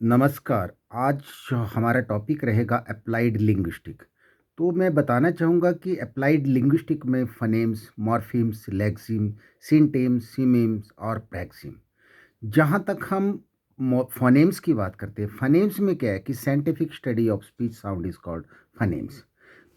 नमस्कार। आज हमारा टॉपिक रहेगा अप्लाइड लिंग्विस्टिक। तो मैं बताना चाहूँगा कि अप्लाइड लिंग्विस्टिक में फ़नेम्स, मॉर्फ़ीम्स, लेक्सिम, सिंटेम्स, सीमेम्स और प्रैक्सिम। जहाँ तक हम फ़नेम्स की बात करते हैं, फ़नेम्स में क्या है कि scientific study of speech sound is called phonemes.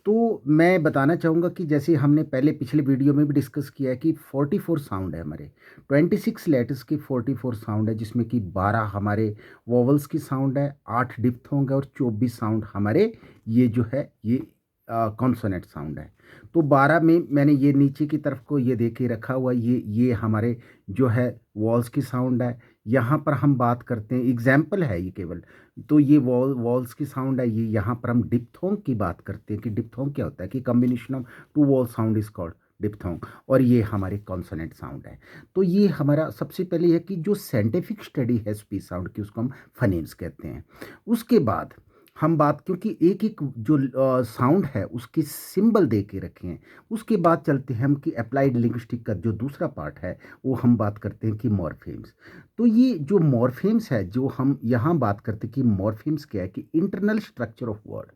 तो मैं बताना चाहूँगा कि जैसे हमने पहले पिछले वीडियो में भी डिस्कस किया है कि 44 साउंड है हमारे, 26 लेटर्स की 44 साउंड है, जिसमें कि 12 हमारे वोवल्स की साउंड है, 8 डिप्थोंग है और 24 साउंड हमारे ये जो है ये कॉन्सोनेंट साउंड है। तो 12 में मैंने ये नीचे की तरफ को ये दे के रखा हुआ, ये हमारे जो है वॉल्स की साउंड है। यहाँ पर हम बात करते हैं, एग्जाम्पल है ये केवल। तो ये वॉल्स की साउंड है, ये यहाँ पर हम डिप्थोंग की बात करते हैं कि डिप्थोंग क्या होता है कि combination of two vowel sound is called diphthong. और ये हमारे कॉन्सोनेंट साउंड है। तो ये हमारा सबसे पहले है कि जो साइंटिफिक स्टडी है स्पीच साउंड की, उसको हम फनेम्स कहते हैं। उसके बाद हम बात, क्योंकि एक एक जो साउंड है उसके सिंबल दे के रखे हैं, उसके बाद चलते हैं हम कि अप्लाइड लिंग्विस्टिक का जो दूसरा पार्ट है वो हम बात करते हैं कि मॉर्फेम्स। तो ये जो मॉर्फेम्स है, जो हम यहाँ बात करते हैं कि मॉर्फेम्स क्या है कि internal structure of word.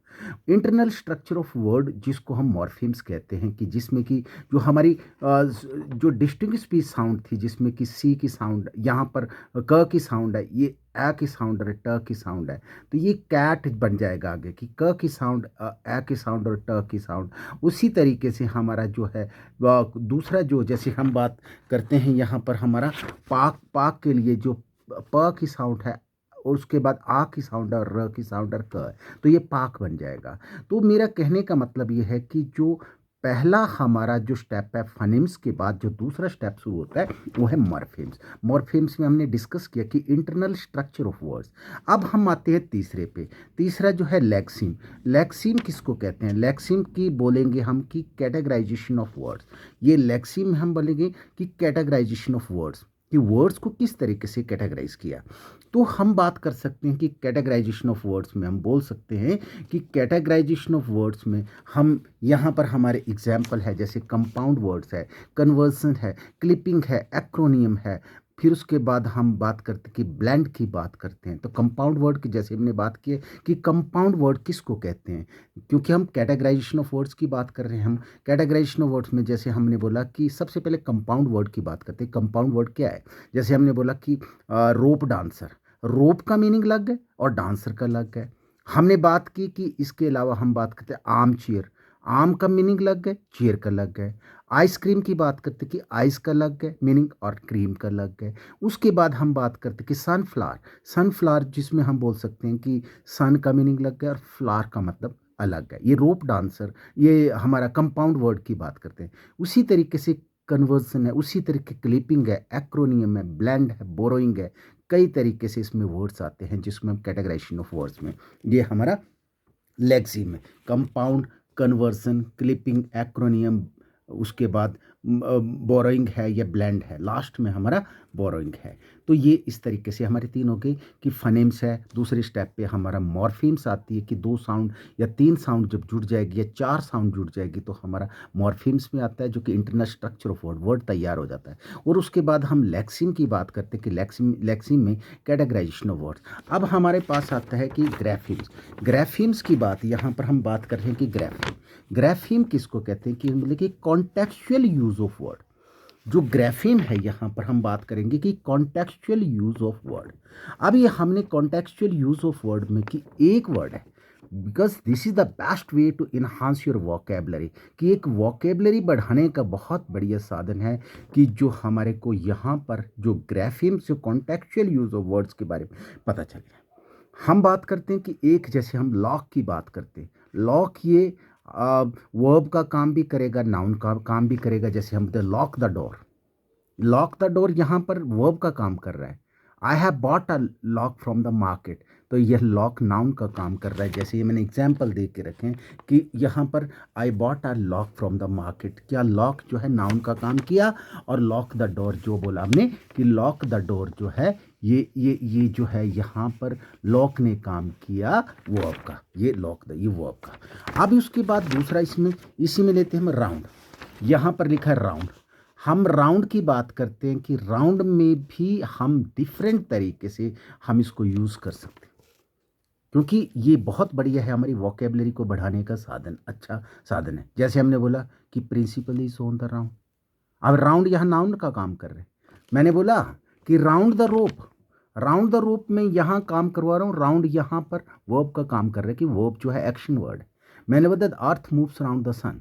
Internal structure of word जिसको हम मॉर्फेम्स कहते हैं, कि जिसमें कि जो हमारी जो डिस्टिंक्ट स्पीच साउंड थी, जिसमें कि सी की साउंड, यहाँ पर क की साउंड है, ये ए की साउंड है, ट की साउंड है। तो ये कैट बन जाएगा आगे कि क की साउंड, ए की साउंड और ट की साउंड। उसी तरीके से हमारा जो है दूसरा, जो जैसे हम बात करते हैं यहाँ पर हमारा पाक, पाक के लिए जो प की साउंड है और उसके बाद आ की साउंड और र की साउंड और क है, तो ये पाक बन जाएगा। तो मेरा कहने का मतलब ये है कि जो पहला हमारा जो स्टेप है फनिम्स के बाद जो दूसरा स्टेप शुरू होता है वो है मॉर्फेम्स। मॉर्फेम्स में हमने डिस्कस किया कि इंटरनल स्ट्रक्चर ऑफ वर्ड्स। अब हम आते हैं तीसरे पे। तीसरा जो है लेक्सिम। लेक्सिम किसको कहते हैं? लेक्सिम की बोलेंगे हम कि कैटेगराइजेशन ऑफ वर्ड्स। ये लेक्सिम में हम बोलेंगे कि कैटेगराइजेशन ऑफ वर्ड्स, कि वर्ड्स को किस तरीके से कैटेगराइज किया। तो हम बात कर सकते हैं कि कैटेगराइजेशन ऑफ वर्ड्स में हम बोल सकते हैं कि कैटेगराइजेशन ऑफ वर्ड्स में हम यहाँ पर हमारे एग्जाम्पल है, जैसे कंपाउंड वर्ड्स है, कन्वर्सन है, क्लिपिंग है, एक्रोनियम है। फिर उसके बाद हम बात करते हैं कि ब्लेंड की बात करते हैं। तो कंपाउंड वर्ड की जैसे हमने बात की है कि कंपाउंड वर्ड किसको कहते हैं, क्योंकि हम कैटेगराइजेशन ऑफ वर्ड्स की बात कर रहे हैं। हम कैटेगराइजेशन ऑफ वर्ड्स में जैसे हमने बोला कि सबसे पहले कंपाउंड वर्ड की बात करते हैं। कंपाउंड वर्ड क्या है? जैसे हमने बोला कि रोप डांसर, रोप का मीनिंग अलग है और डांसर का अलग है। हमने बात की कि इसके अलावा हम बात करते हैं आम चेयर, आम का मीनिंग अलग है, चेयर का अलग है। आइसक्रीम की बात करते कि आइस का अलग है मीनिंग और क्रीम का अलग है। उसके बाद हम बात करते कि सनफ्लावर, सनफ्लावर जिसमें हम बोल सकते हैं कि सन का मीनिंग अलग है और फ्लावर का मतलब अलग है। ये रोप डांसर, ये हमारा कंपाउंड वर्ड की बात करते हैं। उसी तरीके से कन्वर्सन है, उसी तरीके क्लिपिंग है, एक्रोनियम है, ब्लेंड है, बोरोइंग है। कई तरीके से इसमें वर्ड्स आते हैं जिसमें हम कैटेगराइजेशन ऑफ वर्ड्स में, ये हमारा लेक्सिम में कंपाउंड, कन्वर्सन, क्लिपिंग, एक्रोनियम, उसके बाद बोरोइंग है या ब्लेंड है, लास्ट में हमारा बोरोइंग है। तो ये इस तरीके से हमारे तीन हो गए कि फनेम्स है। दूसरे स्टेप पे हमारा मॉर्फीम्स आती है कि 2 साउंड या 3 साउंड जब जुड़ जाएगी या 4 साउंड जुड़ जाएगी तो हमारा मॉर्फीम्स में आता है, जो कि internal structure of word, word तैयार हो जाता है। और उसके बाद हम लेक्सिम की बात करते हैं कि लेक्सिम, लेक्सिम में कैटेगराइजेशन ऑफ वर्ड्स। अब हमारे पास आता है कि ग्राफीम्स। ग्राफीम्स की बात यहाँ पर हम बात कर रहे हैं कि ग्राफीम, ग्राफीम किसको कहते हैं कि मतलब कि कॉन्टेक्चुअल यूज ऑफ वर्ड। जो ग्राफीम है यहाँ पर हम बात करेंगे कि कॉन्टेक्चुअल यूज ऑफ वर्ड। अब ये हमने कॉन्टेक्चुअल यूज ऑफ वर्ड में कि एक वर्ड है, because this is the best way to enhance your vocabulary, कि एक वोकेबलरी बढ़ाने का बहुत बढ़िया साधन है कि जो हमारे को यहाँ पर जो ग्राफीम से कॉन्टेक्चुअल यूज ऑफ वर्ड्स के बारे में पता चल जाए। हम बात करते हैं कि एक, जैसे हम लॉक की बात करते हैं, लॉक ये वर्ब का काम भी करेगा, नाउन का काम भी करेगा। जैसे हम lock the door, lock the door यहाँ पर वर्ब का काम कर रहा है। I have bought a lock from the market, तो यह लॉक नाउन का काम कर रहा है। जैसे ये मैंने एग्जाम्पल दे के रखे हैं कि यहाँ पर I bought a lock from the market, क्या लॉक जो है नाउन का काम किया, और लॉक द डोर जो बोला हमने कि लॉक द डोर जो है ये जो है यहाँ पर लॉक ने काम किया वर्ब का, ये लॉक द, ये वर्ब का। अब उसके बाद दूसरा इसमें, इसी में लेते हैं हम राउंड। यहाँ पर लिखा है राउंड। हम राउंड की बात करते हैं कि राउंड में भी हम डिफरेंट तरीके से हम इसको यूज़ कर सकते हैं। क्योंकि ये बहुत बढ़िया है, हमारी वोकेबलरी को बढ़ाने का साधन, अच्छा साधन है। जैसे हमने बोला कि principal is on the round. अब राउंड यहाँ नाउन का काम कर रहे हैं। मैंने बोला कि round the rope, round the rope में यहाँ काम करवा रहा हूँ, राउंड यहाँ पर वर्ब का काम कर रहा है कि वर्ब जो है एक्शन वर्ड। मैंने बोला अर्थ मूव्स राउंड द सन।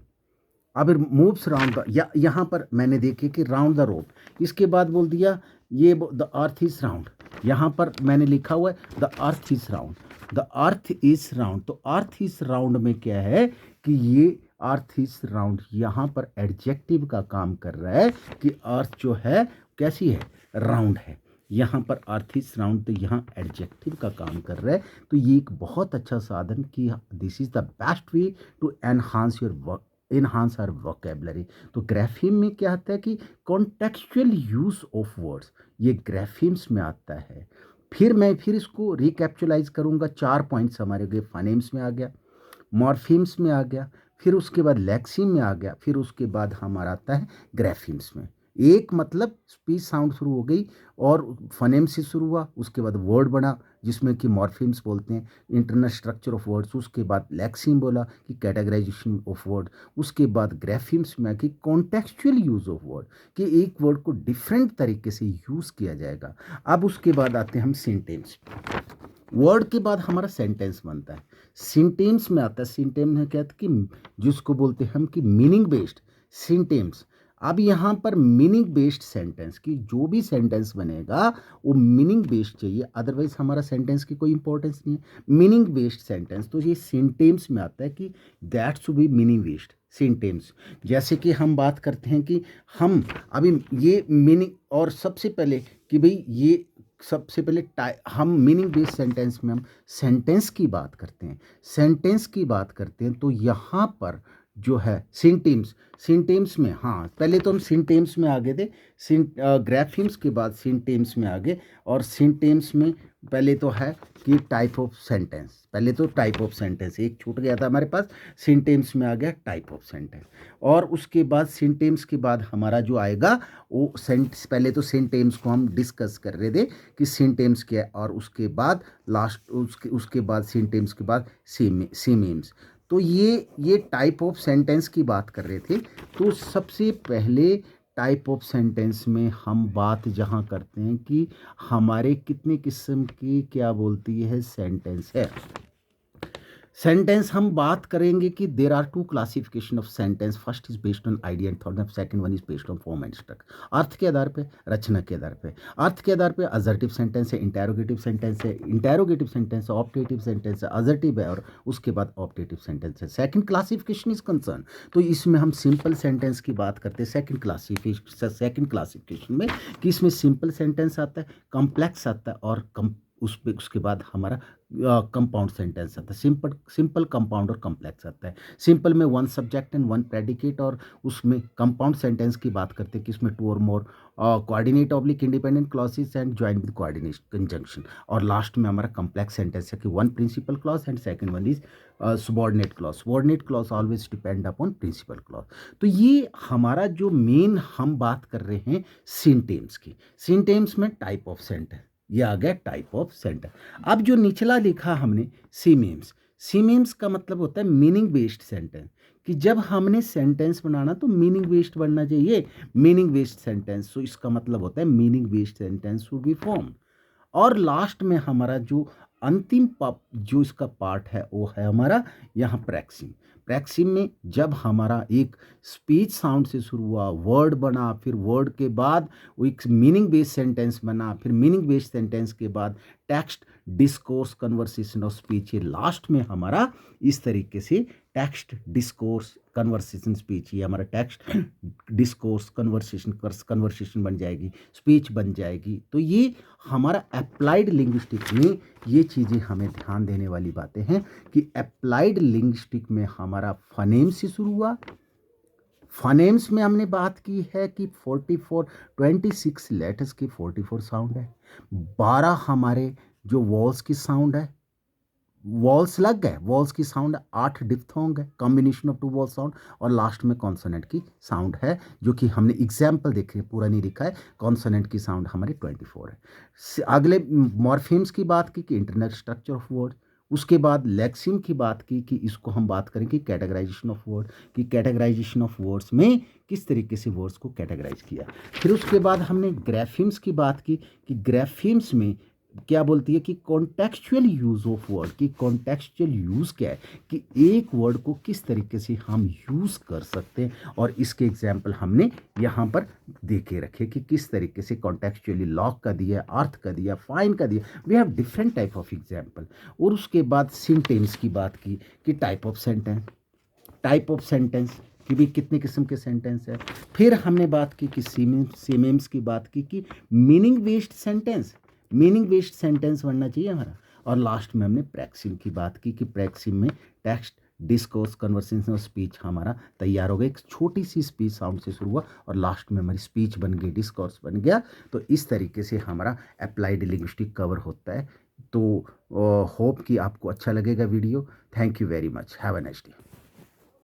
अब मूव्स राउंड द, यहाँ पर मैंने देखे कि राउंड द रोप, इसके बाद बोल दिया ये द अर्थ इज राउंड। यहाँ पर मैंने लिखा हुआ है the earth is round, the earth is round. तो अर्थ इज राउंड में क्या है कि ये अर्थ इज राउंड यहाँ पर एडजेक्टिव का काम कर रहा है कि अर्थ जो है कैसी है, राउंड है। यहाँ पर अर्थ इज राउंड, तो यहाँ एडजेक्टिव का काम कर रहा है। तो ये एक बहुत अच्छा साधन कि this is the best way to enhance your enhance our vocabulary. तो ग्राफीम में क्या आता है कि कॉन्टेक्चुअल यूज ऑफ वर्ड्स, ये ग्राफीम्स में आता है। फिर इसको रिकैप्चुलाइज करूंगा, 4 पॉइंट्स हमारे गए। फनेम्स में आ गया, मॉर्फीम्स में आ गया, फिर उसके बाद लेक्सिम में आ गया, फिर उसके बाद हमारा आता है ग्राफीम्स में। एक मतलब स्पीच साउंड शुरू हो गई और फनेम से शुरू हुआ, उसके बाद वर्ड बना जिसमें कि मॉर्फीम्स बोलते हैं, इंटरनल स्ट्रक्चर ऑफ वर्ड्स। उसके बाद लेक्सिम बोला कि कैटेगराइजेशन ऑफ वर्ड। उसके बाद ग्राफीम्स में कि कॉन्टेक्चुअल यूज ऑफ वर्ड, कि एक वर्ड को डिफरेंट तरीके से यूज किया जाएगा। अब उसके बाद आते हैं हम सेंटेंस। वर्ड के बाद हमारा सेंटेंस बनता है। सिंटेम्स में आता है, सिंटेम्स में क्या है कि जिसको बोलते हैं हम कि मीनिंग बेस्ड सिंटेम्स। अब यहाँ पर मीनिंग बेस्ड सेंटेंस की जो भी सेंटेंस बनेगा वो मीनिंग बेस्ड चाहिए, अदरवाइज हमारा सेंटेंस की कोई इंपॉर्टेंस नहीं है। मीनिंग बेस्ड सेंटेंस, तो ये सिंटेम्स में आता है कि that should be meaning based sentences. जैसे कि हम बात करते हैं कि हम अभी ये मीनिंग, और सबसे पहले कि भाई ये सबसे पहले हम मीनिंग बेस्ड सेंटेंस में हम सेंटेंस की बात करते हैं, सेंटेंस की बात करते हैं। तो यहाँ पर जो है सिंटेम्स, सिंटेम्स में, हाँ पहले तो हम सिंटेम्स में आ गए थे, ग्राफीम्स के बाद सिंटेम्स में आ गए। और सिंटेम्स में पहले तो है कि टाइप ऑफ सेंटेंस, पहले तो टाइप ऑफ सेंटेंस एक छूट गया था हमारे पास, सिंटेम्स में आ गया टाइप ऑफ सेंटेंस। और उसके बाद सिंटेम्स के बाद हमारा जो आएगा वो पहले तो सिंटेम्स को हम डिस्कस कर रहे थे कि सिंटेम्स क्या है, और उसके बाद लास्ट उसके बाद सिंटेम्स के बाद सीमेम्स। तो ये टाइप ऑफ सेंटेंस की बात कर रहे थे। तो सबसे पहले टाइप ऑफ सेंटेंस में हम बात जहाँ करते हैं कि हमारे कितने किस्म की क्या बोलती है सेंटेंस है। सेंटेंस हम बात करेंगे कि there are 2 classification of sentence. First is based on idea and thought, second one is based on form and structure. अर्थ के आधार पे, रचना के आधार पे। अर्थ के आधार पे असर्टिव सेंटेंस है, इंटेरोगेटिव सेंटेंस है, इंटेरोगेटिव सेंटेंस है, ऑप्टेटिव सेंटेंस है, असर्टिव है, और उसके बाद ऑप्टेटिव सेंटेंस है। सेकंड क्लासिफिकेशन इज कंसर्न, तो इसमें हम सिंपल सेंटेंस की बात करते हैं। सेकंड क्लासिफिकेशन में कि इसमें सिंपल सेंटेंस आता है, कॉम्प्लेक्स आता है, और उसके बाद हमारा कंपाउंड सेंटेंस आता है। सिंपल कंपाउंड और कॉम्प्लेक्स आता है। सिंपल में 1 सब्जेक्ट एंड 1 प्रेडिकेट, और उसमें कंपाउंड सेंटेंस की बात करते हैं कि इसमें 2 or more coordinate oblique independent clauses and join with coordinate conjunction. और लास्ट में हमारा कॉम्प्लेक्स सेंटेंस है कि 1 principal clause and second one is subordinate clause. Subordinate clause always depend upon principal clause. तो ये हमारा जो मेन हम बात कर रहे हैं सिंटेम्स की। सिंटेम्स में टाइप ऑफ सेंटेंस, ये आ गया टाइप ऑफ सेंटेंस। अब जो निचला लिखा हमने सीमेम्स, सीमेम्स का मतलब होता है मीनिंग बेस्ड सेंटेंस, कि जब हमने सेंटेंस बनाना तो मीनिंग बेस्ड बनना चाहिए, मीनिंग बेस्ड सेंटेंस। तो इसका मतलब होता है meaning based sentence should be form. और लास्ट में हमारा जो अंतिम जो इसका पार्ट है वो है हमारा यहाँ प्रैक्सिम। प्रैक्सिम में जब हमारा एक स्पीच साउंड से शुरू हुआ, वर्ड बना, फिर वर्ड के बाद वो एक मीनिंग बेस्ड सेंटेंस बना, फिर मीनिंग बेस्ड सेंटेंस के बाद टेक्स्ट, डिस्कोर्स, कन्वर्सेशन और स्पीच, ये लास्ट में हमारा इस तरीके से टेक्स्ट, डिस्कोर्स, कन्वर्सेशन, स्पीच, ये हमारा टेक्स्ट, डिस्कोर्स, कन्वर्सेशन बन जाएगी, स्पीच बन जाएगी। तो ये हमारा अप्लाइड लिंग्विस्टिक में ये चीज़ें हमें ध्यान देने वाली बातें हैं कि अप्लाइड लिंग्विस्टिक में हमारा फनेम से शुरू हुआ। फनेम्स में हमने बात की है कि 26 लेटर्स की 44 साउंड है, 12 हमारे जो वॉल्स की साउंड है, वॉल्स लग गए, वॉल्स की साउंड 8 डिप्थोंग है, कॉम्बिनेशन ऑफ 2 वॉल साउंड, और लास्ट में कॉन्सोनेंट की साउंड है, जो कि हमने एग्जाम्पल देखे, पूरा नहीं लिखा है। कॉन्सोनेंट की साउंड हमारी 24 है। अगले मॉर्फीम्स की बात की कि इंटरनल स्ट्रक्चर ऑफ वर्ड, उसके बाद लेक्सिम की बात की कि इसको हम बात करें कि कैटेगराइजेशन ऑफ वर्ड, कि कैटेगराइजेशन ऑफ वर्ड्स में किस तरीके से वर्ड्स को कैटेगराइज किया। फिर उसके बाद हमने ग्राफिम्स की बात की कि ग्राफिम्स में क्या बोलती है कि कॉन्टेक्चुअल यूज़ ऑफ वर्ड, कि कॉन्टेक्चुअल यूज़ क्या है, कि एक वर्ड को किस तरीके से हम यूज़ कर सकते हैं, और इसके एग्जाम्पल हमने यहाँ पर दे के रखे कि किस तरीके से कॉन्टेक्चुअली लॉक का दिया, अर्थ का दिया, फाइन का दिया। We have different type of example. और उसके बाद सिंटेंस की बात की कि type of sentence, type of sentence कि भी कितने किस्म के सेंटेंस है। फिर हमने बात की कि सीमेम्स की बात की कि meaning based sentence, meaning based sentence बनना चाहिए हमारा। और लास्ट में हमने प्रैक्सिम की बात की कि प्रैक्सिम में टेक्स्ट, डिस्कोर्स, कन्वर्सेशन और स्पीच हमारा तैयार हो गया। एक छोटी सी स्पीच साउंड से शुरू हुआ और लास्ट में हमारी स्पीच बन गई, डिस्कोर्स बन गया। तो इस तरीके से हमारा अप्लाइड लिंग्विस्टिक कवर होता है। तो होप कि आपको अच्छा लगेगा video. Thank you very much. Have a nice day.